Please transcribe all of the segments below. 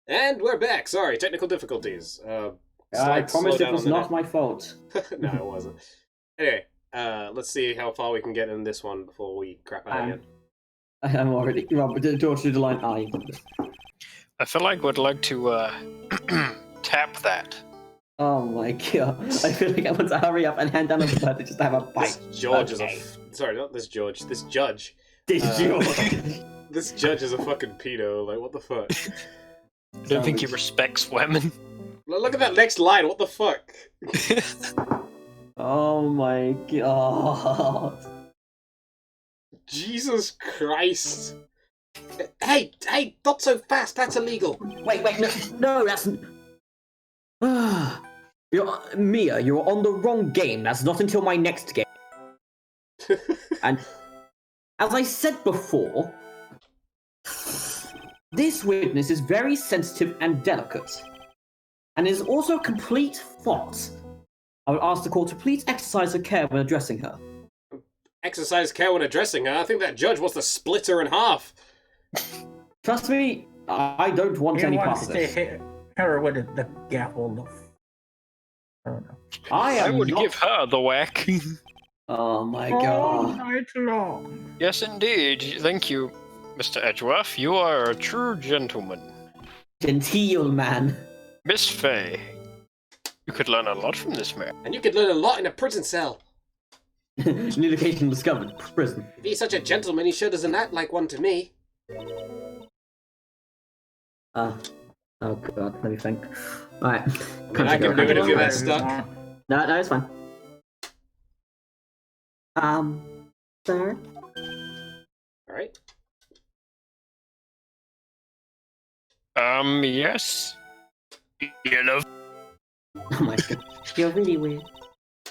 And we're back. Sorry, technical difficulties. I promise it was not my fault. No, it wasn't. Anyway, let's see how far we can get in this one before we crap out again. I'm already... George, do the line I. I feel like we'd like to tap that. Oh my god. I feel like I want to hurry up and hand down the bird just to have a bite. This George is a... Sorry, not this George. This judge. This George. This judge is a fucking pedo. Like, what the fuck? I don't think he respects women. Look at that next line. What the fuck? Oh my god. Jesus Christ. Hey, not so fast. That's illegal. Wait, no, that's... Mia, you're on the wrong game. That's not until my next game. And as I said before, this witness is very sensitive and delicate, and is also a complete thought. I would ask the court to please exercise her care when addressing her. Exercise care when addressing her? I think that judge wants to split her in half. Trust me, I don't want any part of this. Hit her with the gavel. I don't know. I would give her the whack. Oh my All god. night long. Yes, indeed. Thank you, Mr. Edgeworth. You are a true gentleman. Genteel man. Miss Fay, you could learn a lot from this man. And you could learn a lot in a prison cell. New location discovered. Prison. If he's such a gentleman, he sure doesn't act like one to me. Oh god, let me think. Alright. I can do it if you're that stuck. No, it's fine. Sir? Alright. Yes? You love... Oh my god. You're really weird.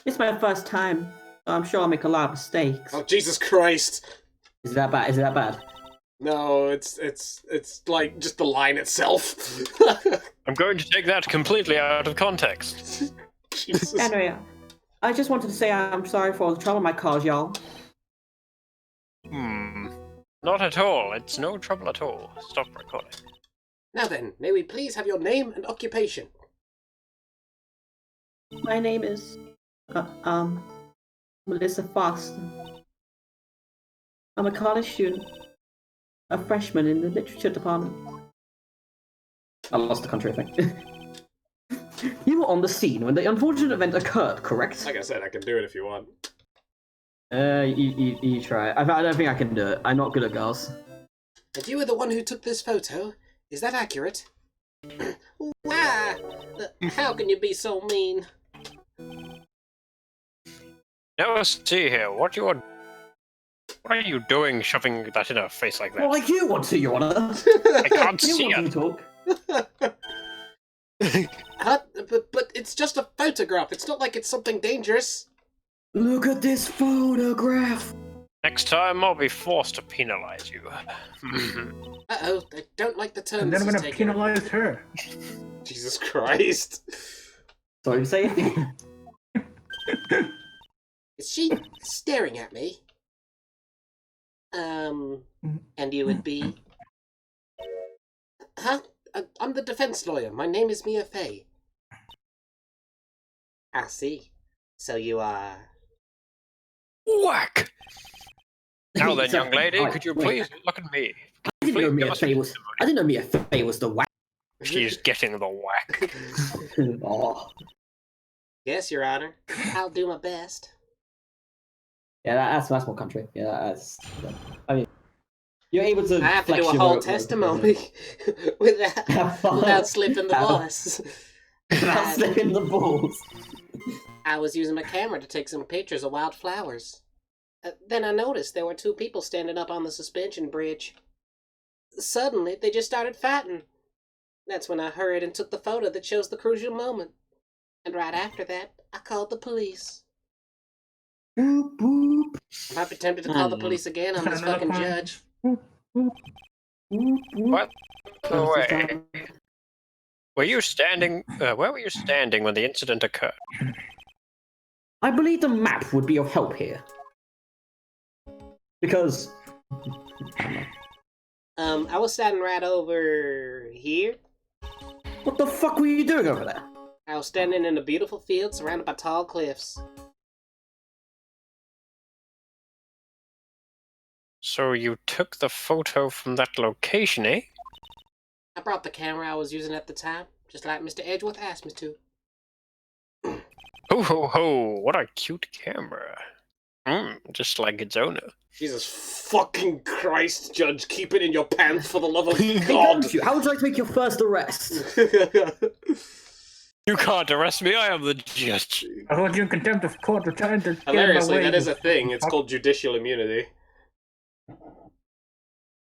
It's my first time, so I'm sure I'll make a lot of mistakes. Oh, Jesus Christ. Is that bad? Is it that bad? No, it's like just the line itself. I'm going to take that completely out of context. Jesus. Anyway, I just wanted to say I'm sorry for all the trouble I caused y'all. Not at all. It's no trouble at all. Stop recording. Now then, may we please have your name and occupation? My name is, Melissa Foster. I'm a college student. A freshman in the literature department. I lost the country, I think. You were on the scene when the unfortunate event occurred, correct? Like I said, I can do it if you want. You try. I don't think I can do it. I'm not good at girls. And you were the one who took this photo? Is that accurate? How can you be so mean? Now see here, what are you doing shoving that in her face like that? Well, like you want to, Your Honor. I can't You see want it. to talk. But it's just a photograph. It's not like it's something dangerous. Look at this photograph. Next time I'll be forced to penalize you. Uh-oh, I don't like the turn And then I'm this is gonna taking. penalize her. Jesus Christ. Sorry, say it. Is she staring at me? And you would be... Huh? I'm the defense lawyer. My name is Mia Fey. I see. So you are... Whack! Now then, young lady, Alright, could you wait. please look at me? I didn't know Mia Fey was. I didn't know Mia Fey was the whack. She's getting the whack. Oh. Yes, Your Honor. I'll do my best. Yeah, that's more country. Yeah, that's. I mean, you're able to. I have to flex do a your whole vote- testimony without slipping the Have- balls. Without slipping the balls. I was using my camera to take some pictures of wildflowers. Then I noticed there were two people standing up on the suspension bridge. Suddenly, they just started fighting. That's when I hurried and took the photo that shows the crucial moment. And right after that, I called the police. Boop, boop. I might be tempted to call the police again on this fucking judge. What the way? Were you standing... where were you standing when the incident occurred? I believe the map would be of help here. Because... I was standing right over here. What the fuck were you doing over there? I was standing in a beautiful field surrounded by tall cliffs. So you took the photo from that location, eh? I brought the camera I was using at the time, just like Mr. Edgeworth asked me to. Ho ho ho, what a cute camera. Just like its owner. Jesus fucking Christ, Judge, keep it in your pants for the love of Hey, God! don't you? How would you like to make your first arrest? You can't arrest me, I am the judge. I hold you in contempt of court for trying to get Hilariously, away. that is a thing. It's called judicial immunity.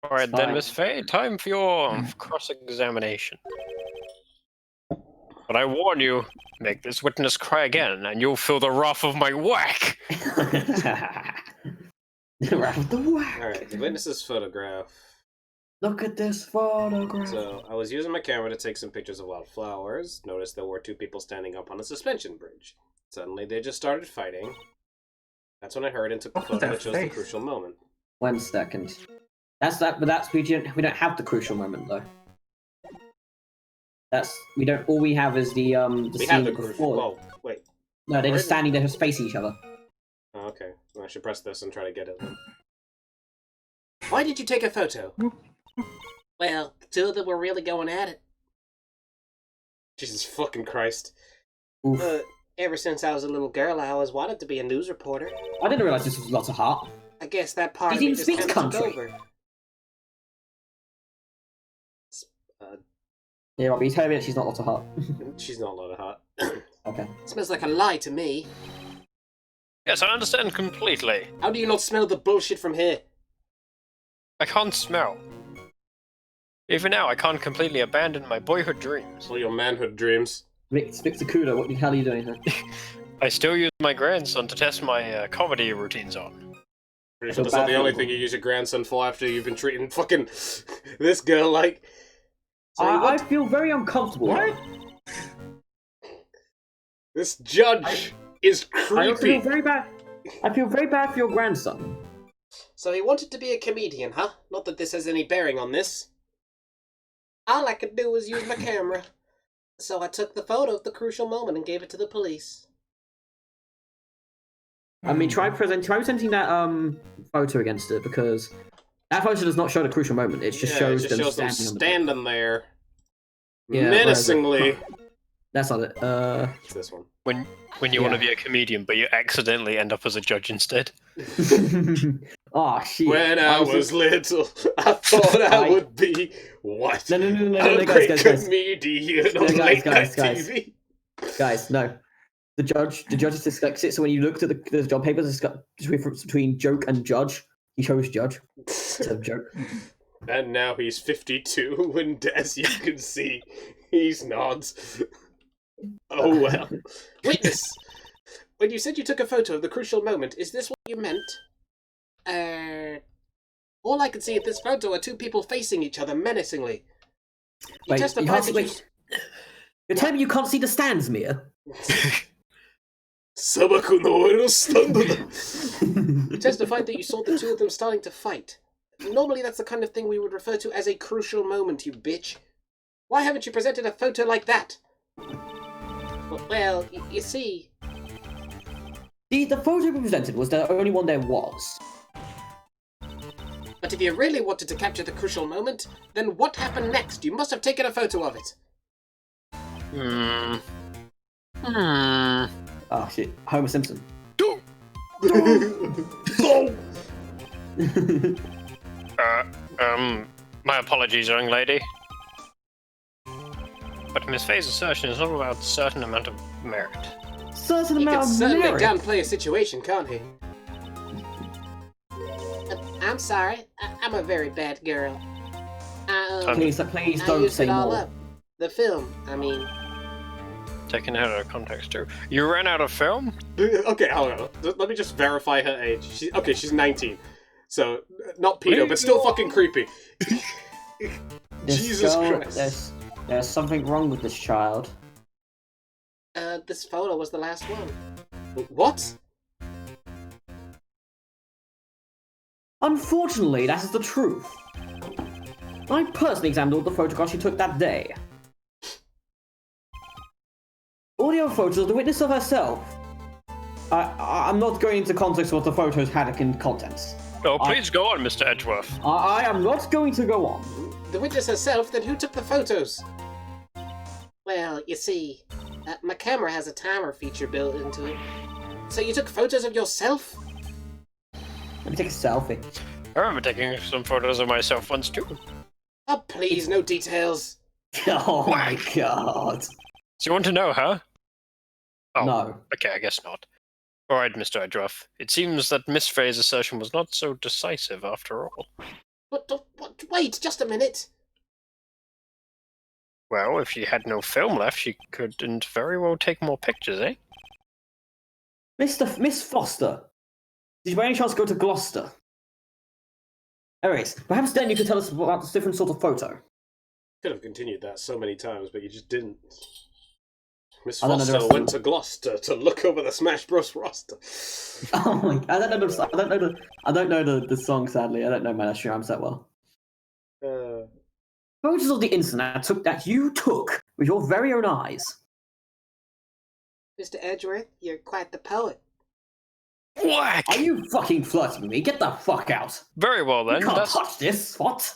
Alright then, Fine. Miss Faye, time for your cross-examination. But I warn you, make this witness cry again, and you'll feel the wrath of my whack! Around the whack. Alright, the witness's photograph. Look at this photograph. So, I was using my camera to take some pictures of wildflowers. Noticed there were two people standing up on a suspension bridge. Suddenly, they just started fighting. That's when I heard and took the What was photo that that shows the face? crucial moment. 1 second. That's that, but that's we don't have the crucial moment though. We don't. All we have is the We scene have the before. crucial. Whoa, wait. No, they're just standing there, just facing each other. Oh, okay. Well, I should press this and try to get it then. Why did you take a photo? Well, the two of them were really going at it. Jesus fucking Christ. Oof. Ever since I was a little girl, I always wanted to be a news reporter. I didn't realize this was lots of heart. I guess that part He of me even just speaks kinda took country. over. Yeah, Robbie, tell me that she's not lots of heart. She's not a lot of hot. Okay. Smells like a lie to me. Yes, I understand completely. How do you not smell the bullshit from here? I can't smell. Even now, I can't completely abandon my boyhood dreams. All your manhood dreams. Victor Kuda, what the hell are you doing here? I still use my grandson to test my comedy routines on. Pretty So sure that's not bad the only for- thing you use your grandson for after you've been treating fucking this girl like. So I what? feel very uncomfortable. What? This judge is I also feel creepy. very bad. I feel very bad for your grandson. So he wanted to be a comedian, huh? Not that this has any bearing on this. All I could do was use my camera. So I took the photo of the crucial moment and gave it to the police. I mean, try presenting that photo against it, because that photo does not show the crucial moment. It just shows it just them shows them standing on the standing there. Yeah, menacingly. That's not it. It's this one. When you want to be a comedian, but you accidentally end up as a judge instead. Oh shit. When I was little, I thought I would be what? No, A guys, great guys. comedian No, on guys, late night guys. TV. Guys, no. The judge is dyslexic, so when you looked at the job papers, it's got difference between joke and judge. He chose judge instead of joke. And now he's 52, and as you can see, he's nods. Oh well. Witness! When you said you took a photo of the crucial moment, is this what you meant? All I can see at this photo are two people facing each other menacingly. Wait, testified you can't that wait. You're telling me you can't see the stands, Mia? Sabaku no ore no stand da. You testified that you saw the two of them starting to fight. Normally that's the kind of thing we would refer to as a crucial moment, you bitch. Why haven't you presented a photo like that? Well, you see... The photo we presented was the only one there was. But if you really wanted to capture the crucial moment, then what happened next? You must have taken a photo of it. Oh shit, Homer Simpson. My apologies, young lady. But Miss Faye's assertion is not without a certain amount of merit. Certain He can amount of certainly merit. downplay a situation, can't he? I'm sorry. I'm a very bad girl. Please I don't used say it all more. up. The film, I mean. Taken out of context too. You ran out of film? Okay, hold on. Let me just verify her age. She's 19. So, not pedo, but still fucking creepy. Jesus Christ. There's something wrong with this child. This photo was the last one. What? Unfortunately, that is the truth. I personally examined all the photographs you took that day. the other photos of the witness of herself. I'm not going into context of what the photos had in contents. No, please go on, Mr. Edgeworth. I am not going to go on. The witness herself, then who took the photos? Well, you see, my camera has a timer feature built into it. So you took photos of yourself? Let me take a selfie. I remember taking some photos of myself once too. Oh, please, no details. Oh my god. So you want to know, huh? Oh, No. okay, I guess not. All right, Mr. Edgeworth. It seems that Miss Frey's assertion was not so decisive after all. What, wait, just a minute. Well, if she had no film left, she couldn't very well take more pictures, eh? Miss Foster, did you by any chance go to Gloucester? Anyways, perhaps then you could tell us about this different sort of photo. Could have continued that so many times, but you just didn't. Miss I don't know the Foster rest of went to Gloucester to look over the Smash Bros. Roster. Oh my! I don't know the song. Sadly, I don't know my national rhymes that well. Photos of the incident that you took with your very own eyes. Mr. Edgeworth, you're quite the poet. Whack! Are you fucking flirting with me? Get the fuck out! Very well then. You can't That's touch this. What?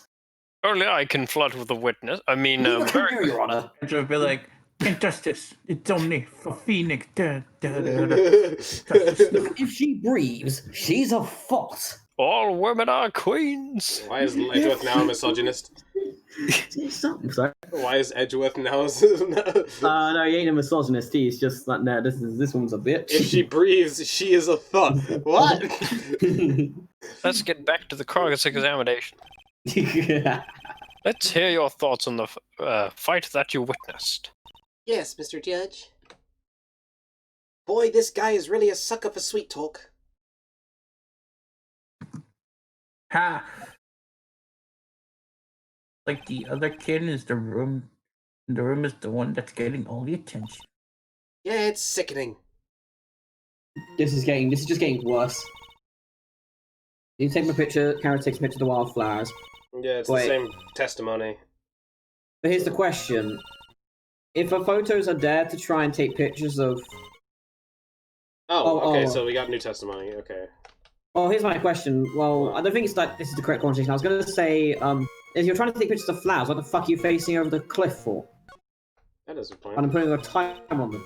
only I can flirt with the witness. I mean, Neither can very you, Your Honor. And she'll be like, injustice, it's only for Phoenix. If she breathes, she's a fox. all women are queens. Why is Edgeworth now a misogynist? I'm sorry. Why is Edgeworth now? No, he ain't a misogynist. He's just like, no, this woman's a bitch. If she breathes, she is a thought. What? Let's get back to the Kroger's examination. Let's hear your thoughts on the fight that you witnessed. Yes, Mr. Judge. Boy, this guy is really a sucker for sweet talk. Ha! Like the other kid is the room is the one that's getting all the attention. Yeah, it's sickening. This is just getting worse. You take my picture, camera takes a picture of the wildflowers. Yeah, it's Wait. the same testimony. But here's the question. If the photos are there to try and take pictures of... Okay, so we got new testimony, okay. Oh, here's my question. Well, I don't think it's like this is the correct conversation. I was going to say, if you're trying to take pictures of flowers, what the fuck are you facing over the cliff for? That is a point. And I'm putting a time on them.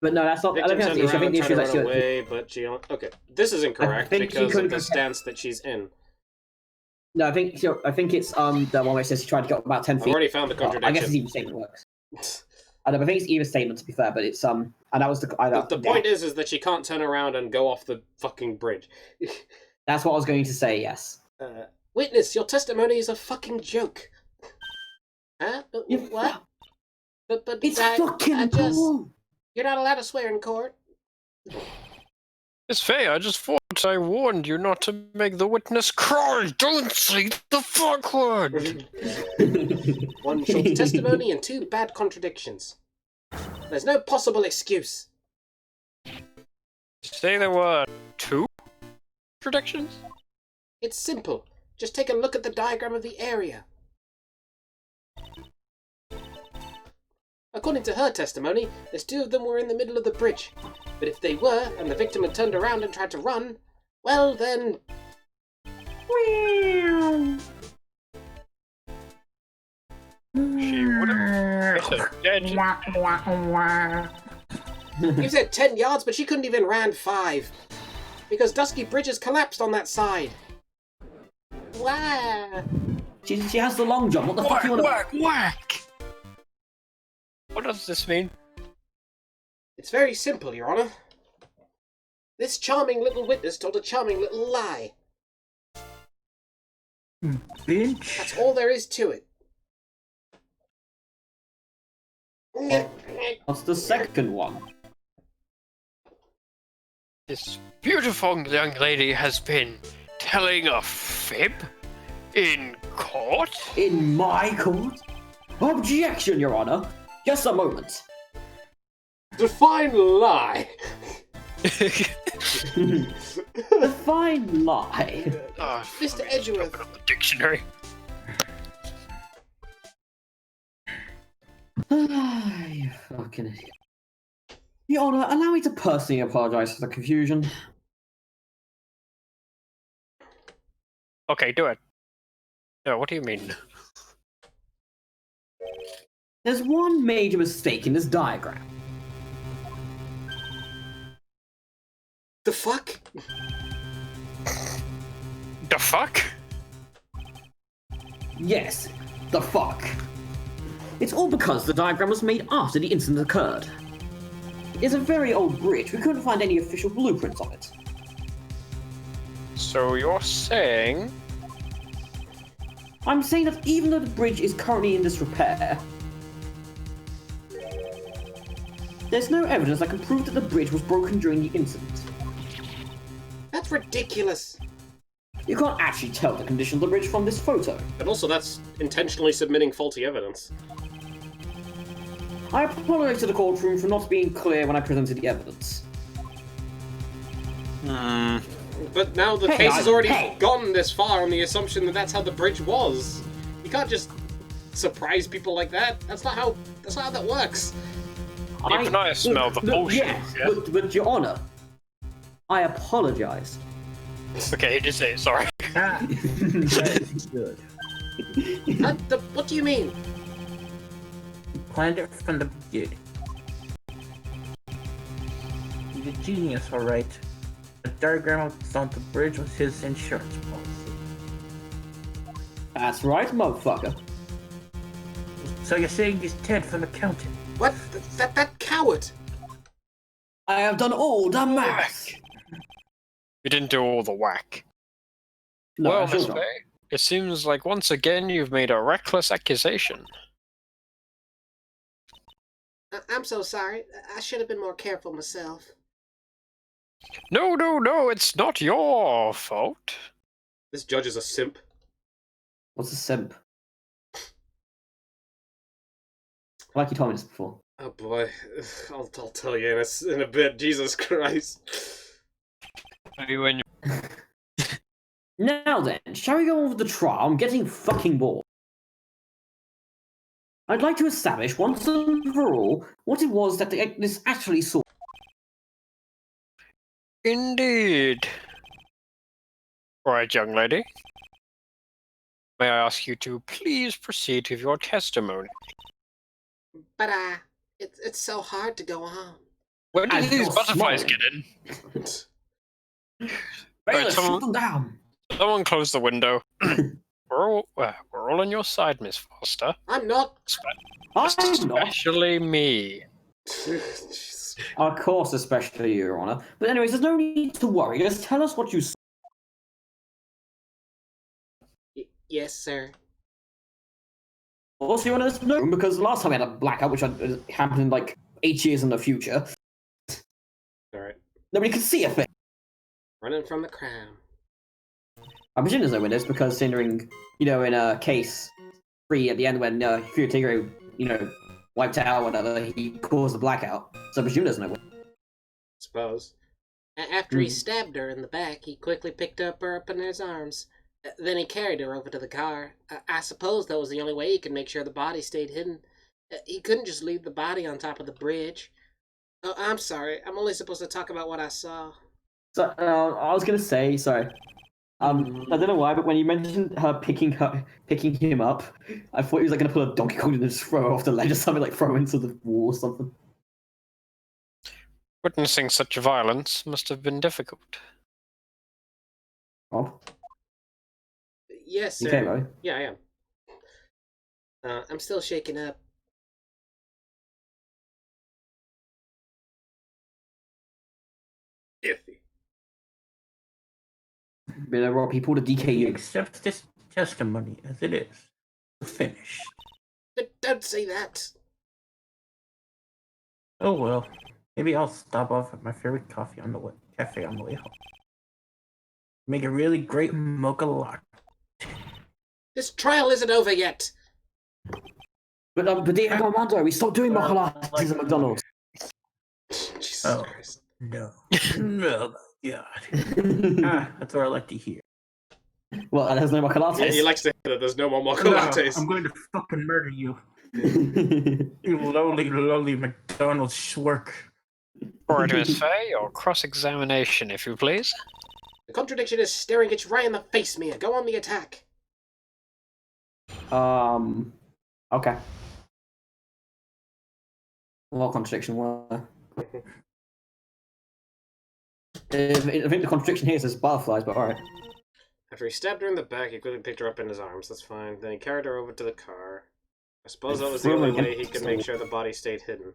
But no, that's not... I Victim don't think that's the turned issue. I think the around issue and is tried to run actually... away, but she... Okay, this is incorrect think she because couldn't of the have- stance that she's in. No, I think it's the one where it says she tried to get about 10 I've feet. already found the Well, contradiction. I guess it's even statement works. I don't know, I think it's even statement to be fair, but it's and that was the The point is that she can't turn around and go off the fucking bridge. That's what I was going to say. Yes. Witness, your testimony is a fucking joke. Huh? But, what? But It's I fucking just... cool. You're not allowed to swear in court. Miss Fey, I just thought I warned you not to make the witness cry. Don't say the fuck word. One short testimony and two bad contradictions. There's no possible excuse. Say there were 2 predictions? It's simple. Just take a look at the diagram of the area. According to her testimony, as 2 of them were in the middle of the bridge. But if they were, and the victim had turned around and tried to run, well then... She would have dead. You said 10 yards, but she couldn't even ran 5. Because Dusky Bridges collapsed on that side. Wow. She has the long jump. What the fuck you want? Whack! What does this mean? It's very simple, Your Honor. This charming little witness told a charming little lie. Bitch. That's all there is to it. What's the second one? This beautiful young lady has been telling a fib in court? In my court? Objection, Your Honor. Just a moment. Define lie! Define lie. Oh, Mr. Edgeworth. open up the dictionary. You fucking idiot. Your Honor, allow me to personally apologize for the confusion. Okay, do it. No, what do you mean? There's one major mistake in this diagram. The fuck? The fuck? Yes, the fuck. It's all because the diagram was made after the incident occurred. It's a very old bridge. We couldn't find any official blueprints of it. So you're saying... I'm saying that even though the bridge is currently in disrepair, there's no evidence that can prove that the bridge was broken during the incident. That's ridiculous. You can't actually tell the condition of the bridge from this photo. And also, that's intentionally submitting faulty evidence. I apologize to the courtroom for not being clear when I presented the evidence. But now the Hey, case has already hey. gotten this far on the assumption that that's how the bridge was. You can't just surprise people like that. That's not how that works. Even I smell the bullshit. Yes, Yeah? but Your Honor, I apologize. Okay, just say it, sorry. That's good. What do you mean? Planned it from the beginning. He's a genius, alright. The diagram on the bridge was his insurance policy. That's right, motherfucker. So you're saying he's dead from accounting? What? That coward! I have done all the math. You didn't do all the whack. No, well, I should've Miss done. Faye, it seems like once again you've made a reckless accusation. I'm so sorry. I should have been more careful myself. No, it's not your fault. This judge is a simp. What's a simp? Like you told me this before. Oh boy, I'll tell you in a bit. Jesus Christ. Maybe when you... Now then, shall we go over the trial? I'm getting fucking bored. I'd like to establish once and for all what it was that this actually saw. Indeed. Right, young lady. May I ask you to please proceed with your testimony? But it's so hard to go on. Where did As these you're butterflies smiling. get in? Bailiff, someone- shoot them down. Someone close the window. we're all on your side, Miss Foster. I'm not. I'm not. Especially me. Jesus. Of course, especially Your Honor. But anyways, there's no need to worry. Just tell us what you saw. Yes, sir. Also, Your Honor, there's no because last time we had a blackout, which happened in like 8 years in the future, Alright. nobody could see a thing. Running from the crown. I presume there's no windows because considering, in a case 3 at the end when Futigre, wiped out or whatever, he caused the blackout. So I presume there's no windows. Suppose. After he stabbed her in the back, he quickly picked her up in his arms. Then he carried her over to the car. I suppose that was the only way he could make sure the body stayed hidden. He couldn't just leave the body on top of the bridge. Oh, I'm sorry. I'm only supposed to talk about what I saw. So I was gonna say, sorry. I don't know why, but when you mentioned her picking him up, I thought he was like gonna pull a Donkey Kong and just throw her off the ledge or something, like throw her into the wall or something. Witnessing such violence must have been difficult. Oh, Yes, sir. you okay, Roy? Yeah, I am. I'm still shaken up. Iffy. There are people to He DKU. accepts this testimony as it is. Finished. Don't say that. Oh well. Maybe I'll stop off at my favorite cafe on the way home. Make a really great mocha latte. This trial isn't over yet. But Diego Armando, we stopped doing mochalates at McDonald's. Jesus Oh. Christ. No. No, God. That's what I like to hear. Well, there's no mochalates. Yeah, he likes to hear that there's no more mocha No, lattes. I'm going to fucking murder you. You lowly McDonald's schwerk. Alright, Miss Faye, your cross-examination, if you please. The contradiction is staring it right in the face, Mia. Go on the attack. Okay. What contradiction were there? I think the contradiction here says butterflies, but alright. After he stabbed her in the back, he quickly picked her up in his arms. That's fine. Then he carried her over to the car. I suppose that was the only way he could make sure the body stayed hidden.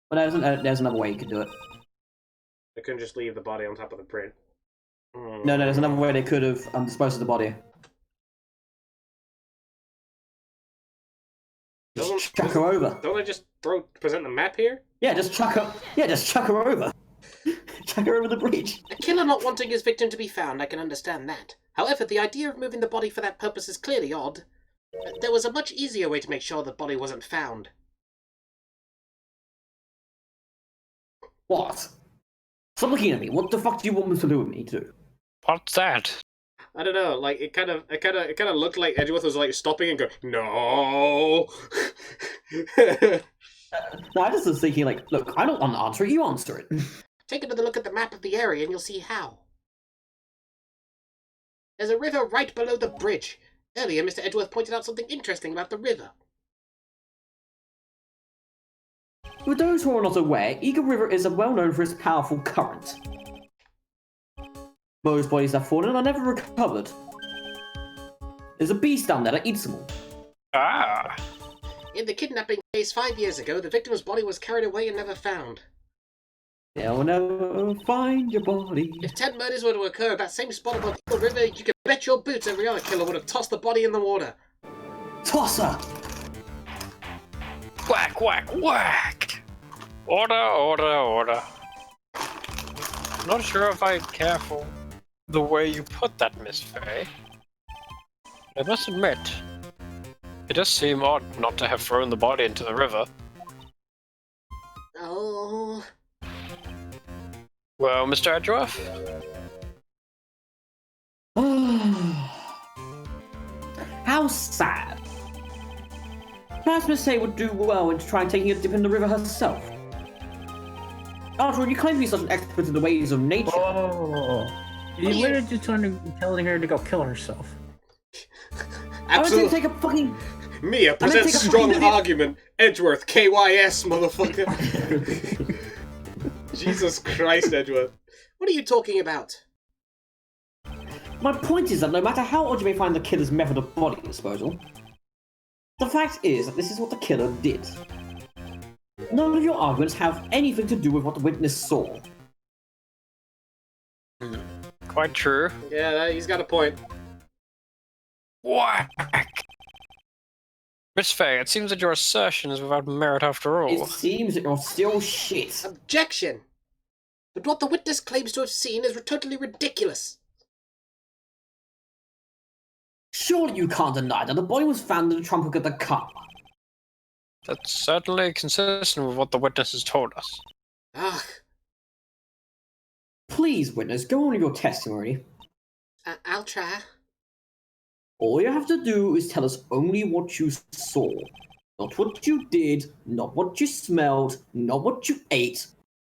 But there's another way you could do it. They couldn't just leave the body on top of the bridge. No, there's another way they could have disposed of the body. Just chuck her over. Don't I just present the map here? Yeah, just chuck her. Yeah, just chuck her over. Chuck her over the bridge. A killer not wanting his victim to be found, I can understand that. However, the idea of moving the body for that purpose is clearly odd. There was a much easier way to make sure the body wasn't found. What? Stop looking at me. What the fuck do you want me to do with me too? What's that? I don't know. Like it kind of looked like Edgeworth was like stopping and going, no. No, I just was thinking like, look, I don't want to answer it. You answer it. Take another look at the map of the area and you'll see how. There's a river right below the bridge. Earlier, Mr. Edgeworth pointed out something interesting about the river. For those who are not aware, Eagle River is well known for its powerful current. Most bodies that have fallen are never recovered. There's a beast down there that eats them all. Ah. In the kidnapping case 5 years ago, the victim's body was carried away and never found. They'll never find your body. If 10 murders were to occur at that same spot above the river, you could bet your boots every other killer would have tossed the body in the water. Toss her! Whack, whack, whack! Order, order, order. Not sure if I'm careful the way you put that, Miss Faye. I must admit, it does seem odd not to have thrown the body into the river. Oh... Well, Mr. Edgeworth? How sad. Perhaps Miss Say would do well in trying taking a dip in the river herself. After all, you claim to be such an expert in the ways of nature. Oh, you literally just telling her to go kill herself. I Absolutely. would take a fucking... Mia presents take a strong fucking- argument. Edgeworth, KYS, motherfucker. Jesus Christ, Edgeworth. What are you talking about? My point is that no matter how odd you may find the killer's method of body disposal, the fact is that this is what the killer did. None of your arguments have anything to do with what the witness saw. Quite true. Yeah, he's got a point. Whack! Miss Faye, it seems that your assertion is without merit after all. It seems that you're still shit. Objection! But what the witness claims to have seen is totally ridiculous. Surely you can't deny that the body was found in the trunk of the car. That's certainly consistent with what the witness has told us. Ugh. Please, witness, go on with your testimony. I'll try. All you have to do is tell us only what you saw. Not what you did, not what you smelled, not what you ate.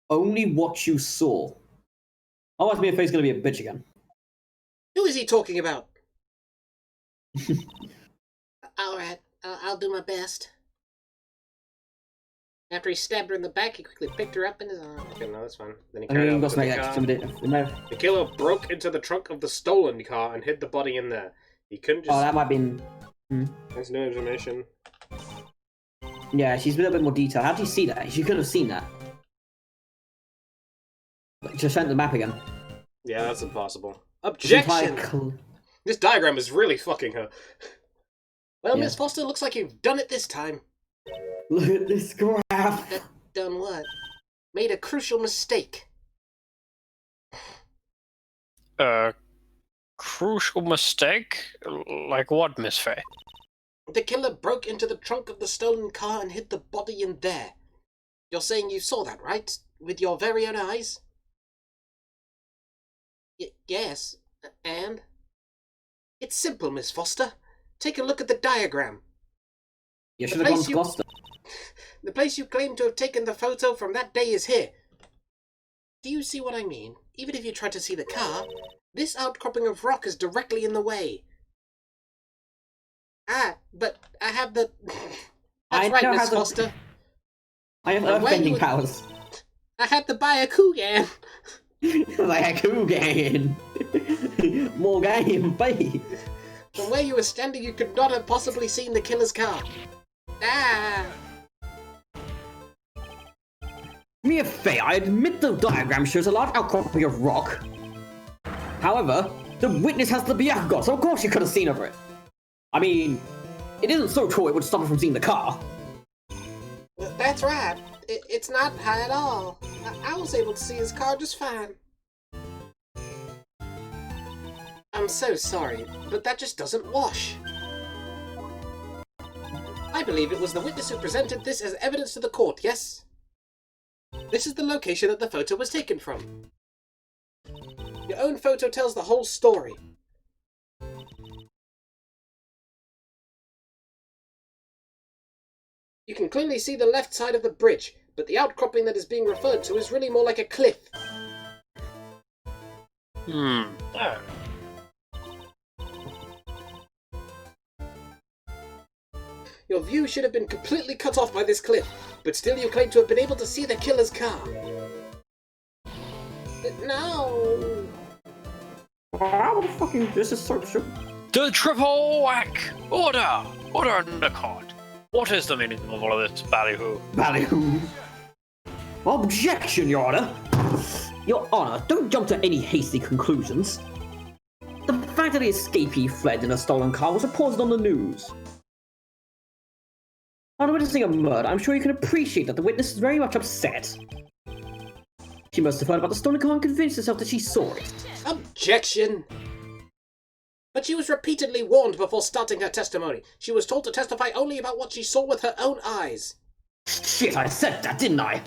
Only what you saw. Otherwise, Mia Faye's gonna be a bitch again. Who is he talking about? Alright, I'll do my best. After he stabbed her in the back, he quickly picked her up in his arms. Okay, no, that's fine. Then he I carried mean, out got the to make car. extra. The killer broke into the trunk of the stolen car and hid the body in there. He couldn't just... Oh, that might be. That's new information. Yeah, she's a little bit more detailed. How did you see that? She could have seen that. Just sent the map again. Yeah, that's impossible. This entire Objection! This diagram is really fucking her. Well, Yeah. Miss Foster, looks like you've done it this time. Look at this graph. Done what? Made a crucial mistake. Crucial mistake? Like what, Miss Faye? The killer broke into the trunk of the stolen car and hid the body in there. You're saying you saw that, right? With your very own eyes? Yes. And? It's simple, Miss Foster. Take a look at the diagram. You should have gone to Gloucester. The place you claim to have taken the photo from that day is here. Do you see what I mean? Even if you try to see the car, this outcropping of rock is directly in the way. Ah, but I have the... I That's right, know Miss how the- Foster. I have And when earthbending you- powers. I had to buy a Kugan. Like a cool game. More game, babe. From where you were standing, you could not have possibly seen the killer's car. Ah! Mia Fey, I admit the diagram shows a large outcropping of rock. However, the witness has the Byakugan, so of course you could have seen over it. I mean, it isn't so tall it would stop her from seeing the car. That's right. It's not high at all. I was able to see his car just fine. I'm so sorry, but that just doesn't wash. I believe it was the witness who presented this as evidence to the court, yes? This is the location that the photo was taken from. Your own photo tells the whole story. You can clearly see the left side of the bridge, but the outcropping that is being referred to is really more like a cliff. Oh. Your view should have been completely cut off by this cliff, but still you claim to have been able to see the killer's car. No! How the fucking... This is so... The triple whack! Order! Order in the court! What is the meaning of all of this ballyhoo? Ballyhoo. Objection, Your Honor. Your Honor, don't jump to any hasty conclusions. The fact that the escapee fled in a stolen car was reported on the news. On witnessing a murder, I'm sure you can appreciate that the witness is very much upset. She must have heard about the stolen car and convinced herself that she saw it. Objection! But she was repeatedly warned before starting her testimony. She was told to testify only about what she saw with her own eyes. Shit, I said that, didn't I?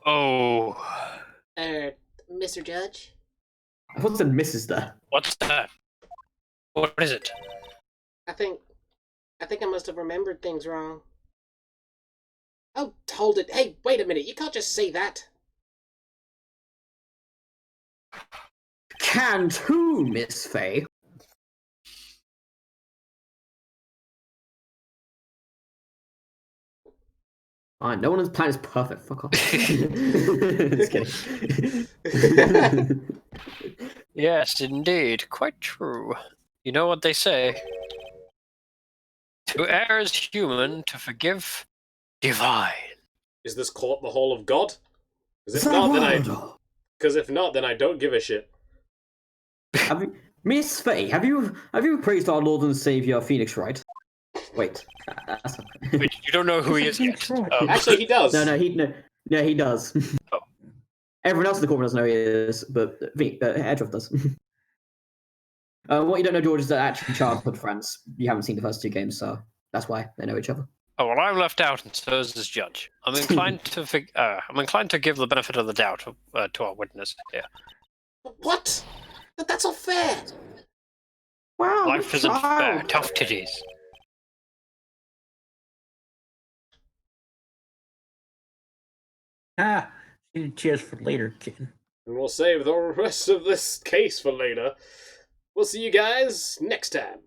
Oh. Mr. Judge? I thought it said Mrs. there. What's that? What is it? I think I must have remembered things wrong. Oh, hold it. Hey, wait a minute. You can't just say that. Can too, Miss Fey. No one's plan is perfect. Fuck off. Just kidding. Yes, indeed. Quite true. You know what they say? To err is human, to forgive divine. Is this court the hall of God? Because if not, then I don't give a shit. Miss Fey, have you praised our Lord and Savior Phoenix Wright? Wait, that's not... Wait, you don't know who he is yet. Actually, he does. No, he does. Oh. Everyone else in the court doesn't know who he is, but Edgeworth does. What you don't know, George, is that actually childhood friends. You haven't seen the first two games, so that's why they know each other. Oh well, I'm left out, and so is this judge. I'm inclined to give the benefit of the doubt to our witness here. What? That's not fair. Wow, Life isn't fair. Tough titties. Cheers for later, kid. And we'll save the rest of this case for later. We'll see you guys next time.